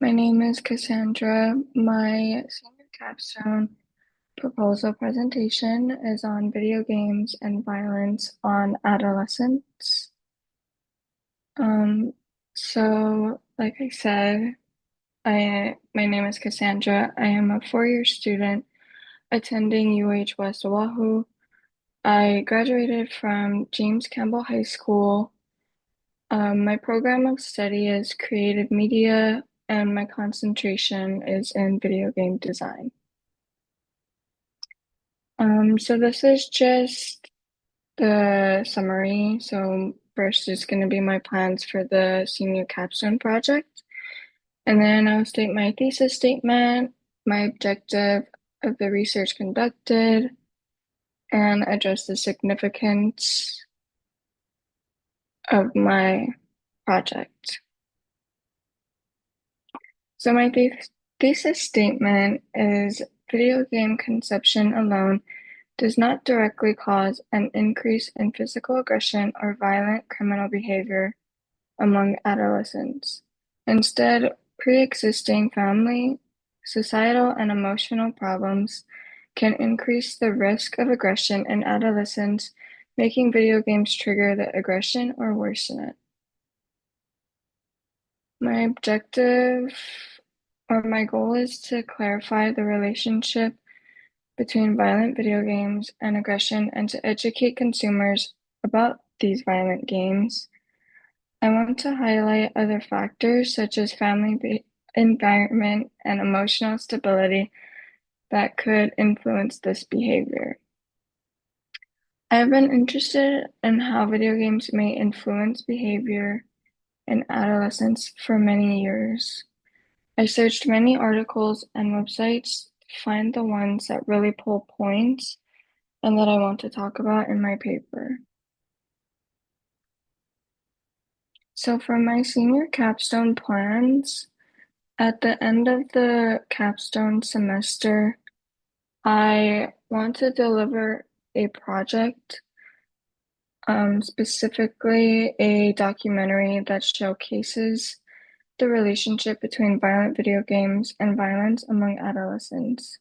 My name is Cassandra. My senior capstone proposal presentation is on video games and violence on adolescents. Um, like I said, my name is Cassandra. I am a four-year student attending UH West Oahu. I graduated from James Campbell High School. My program of study is creative media, and my concentration is in video game design. So this is just the summary. So first is going to be my plans for the senior capstone project, and then I'll state my thesis statement, my objective of the research conducted, and address the significance of my project. So my thesis statement is video game consumption alone does not directly cause an increase in physical aggression or violent criminal behavior among adolescents. Instead, pre-existing family, societal, and emotional problems can increase the risk of aggression in adolescents, making video games trigger the aggression or worsen it. My objective or my goal is to clarify the relationship between violent video games and aggression and to educate consumers about these violent games. I want to highlight other factors such as family environment and emotional stability that could influence this behavior. I have been interested in how video games may influence behavior in adolescents for many years. I searched many articles and websites to find the ones that really pull points and that I want to talk about in my paper. So for my senior capstone plans, at the end of the capstone semester, I want to deliver a project, specifically a documentary that showcases the relationship between violent video games and violence among adolescents.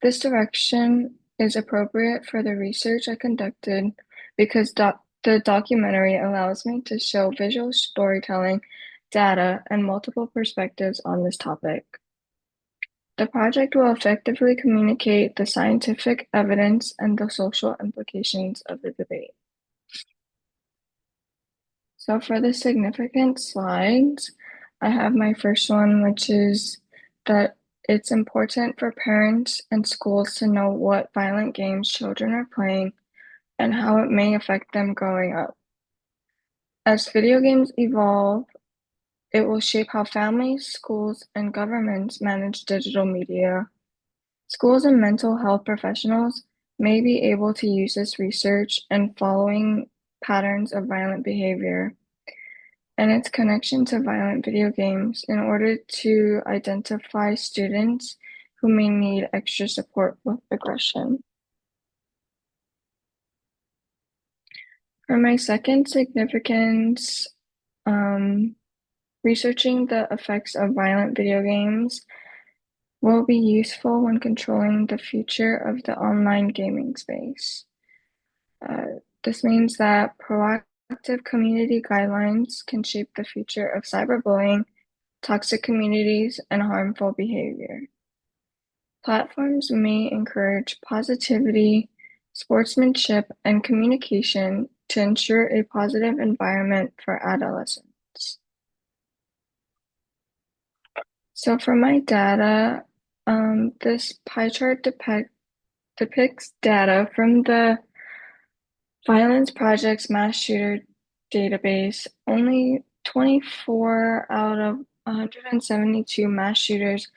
This direction is appropriate for the research I conducted because the documentary allows me to show visual storytelling, data, and multiple perspectives on this topic. The project will effectively communicate the scientific evidence and the social implications of the debate. So for the significant slides, I have my first one, which is that it's important for parents and schools to know what violent games children are playing and how it may affect them growing up. As video games evolve, it will shape how families, schools, and governments manage digital media. Schools and mental health professionals may be able to use this research in following patterns of violent behavior and its connection to violent video games in order to identify students who may need extra support with aggression. For my second significance, researching the effects of violent video games will be useful when controlling the future of the online gaming space. This means that proactive community guidelines can shape the future of cyberbullying, toxic communities, and harmful behavior. Platforms may encourage positivity, sportsmanship, and communication to ensure a positive environment for adolescents. So for my data, this pie chart depicts data from the Violence Project's mass shooter database. Only 24 out of 172 mass shooters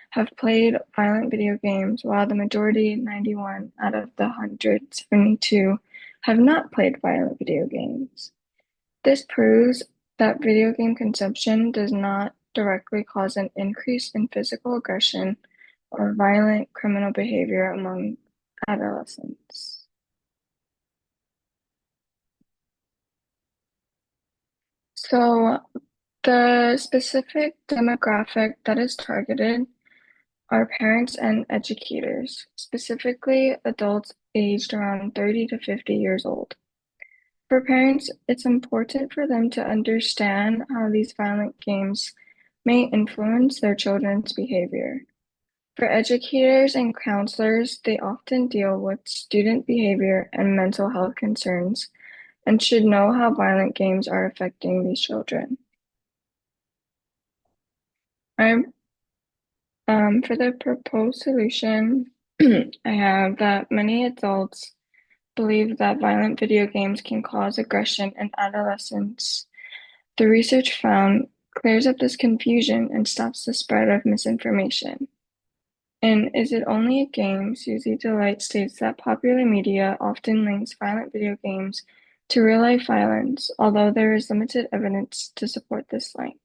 have played violent video games, while the majority, 91 out of the 172, have not played violent video games. This proves that video game consumption does not directly cause an increase in physical aggression or violent criminal behavior among adolescents. So The specific demographic that is targeted are parents and educators, specifically adults aged around 30 to 50 years old. For parents, it's important for them to understand how these violent games may influence their children's behavior. For educators and counselors, they often deal with student behavior and mental health concerns and should know how violent games are affecting these children. I, for the proposed solution, I have that many adults believe that violent video games can cause aggression in adolescents. The research found clears up this confusion and stops the spread of misinformation. In Is It Only a Game? Susie Delight states that popular media often links violent video games to real-life violence, although there is limited evidence to support this link.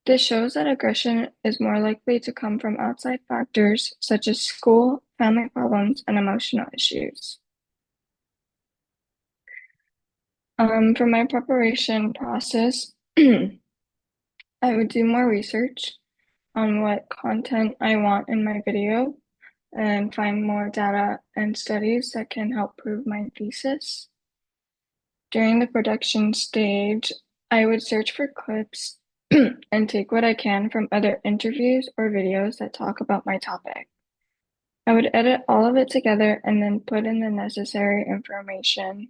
This shows that aggression is more likely to come from outside factors such as school, family problems, and emotional issues. For my preparation process, I would do more research on what content I want in my video and find more data and studies that can help prove my thesis. During the production stage, I would search for clips and take what I can from other interviews or videos that talk about my topic. I would edit all of it together and then put in the necessary information.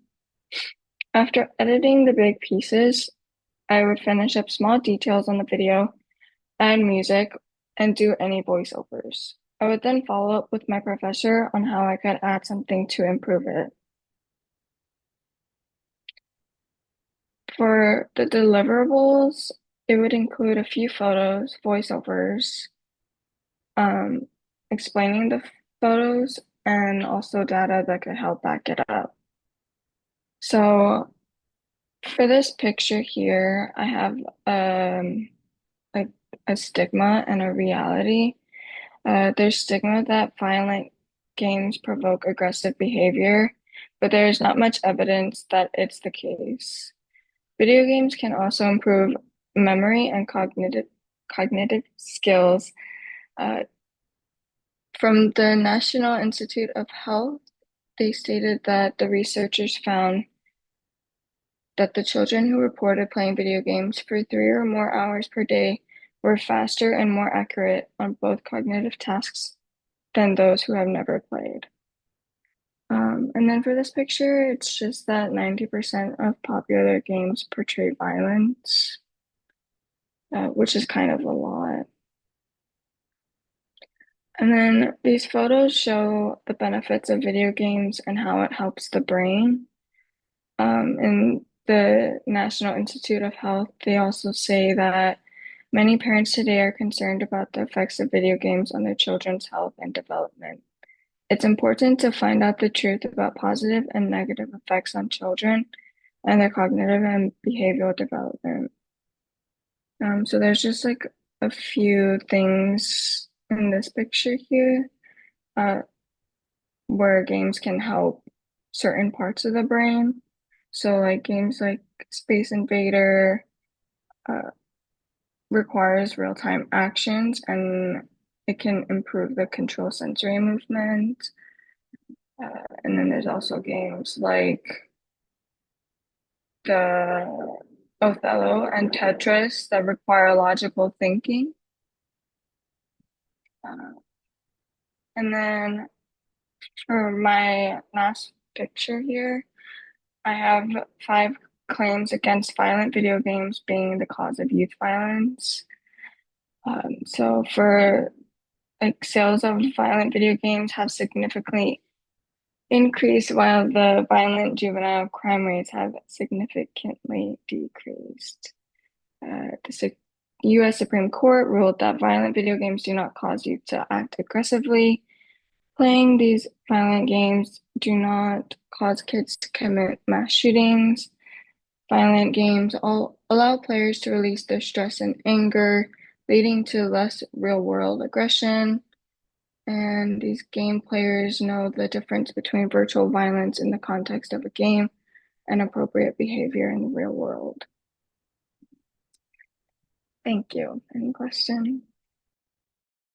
After editing the big pieces, I would finish up small details on the video, add music, and do any voiceovers. I would then follow up with my professor on how I could add something to improve it. For the deliverables, it would include a few photos, voiceovers, um, explaining the photos, and also data that could help back it up. So for this picture here, I have like a stigma and a reality. There's stigma that violent games provoke aggressive behavior, but there's not much evidence that it's the case. Video games can also improve memory and cognitive skills. Uh, from the National Institute of Health, they stated that the researchers found that the children who reported playing video games for 3 or more hours per day were faster and more accurate on both cognitive tasks than those who have never played. And then for this picture, it's just that 90% of popular games portray violence, which is kind of a lot. And then these photos show the benefits of video games and how it helps the brain. In the National Institute of Health, they also say that many parents today are concerned about the effects of video games on their children's health and development. It's important to find out the truth about positive and negative effects on children and their cognitive and behavioral development. So there's just like a few things in this picture here, uh, where games can help certain parts of the brain. So like games like Space Invader uh, requires real-time actions and it can improve the control sensory movement. And then there's also games like the Othello and Tetris that require logical thinking. Uh, and then for my last picture here, I have 5 claims against violent video games being the cause of youth violence. So for like sales of violent video games have significantly increased while the violent juvenile crime rates have significantly decreased. The U.S. Supreme Court ruled that violent video games do not cause youth to act aggressively. Playing these violent games do not cause kids to commit mass shootings. Violent games all allow players to release their stress and anger, leading to less real-world aggression. And these game players know the difference between virtual violence in the context of a game and appropriate behavior in the real world. Thank you. Any question?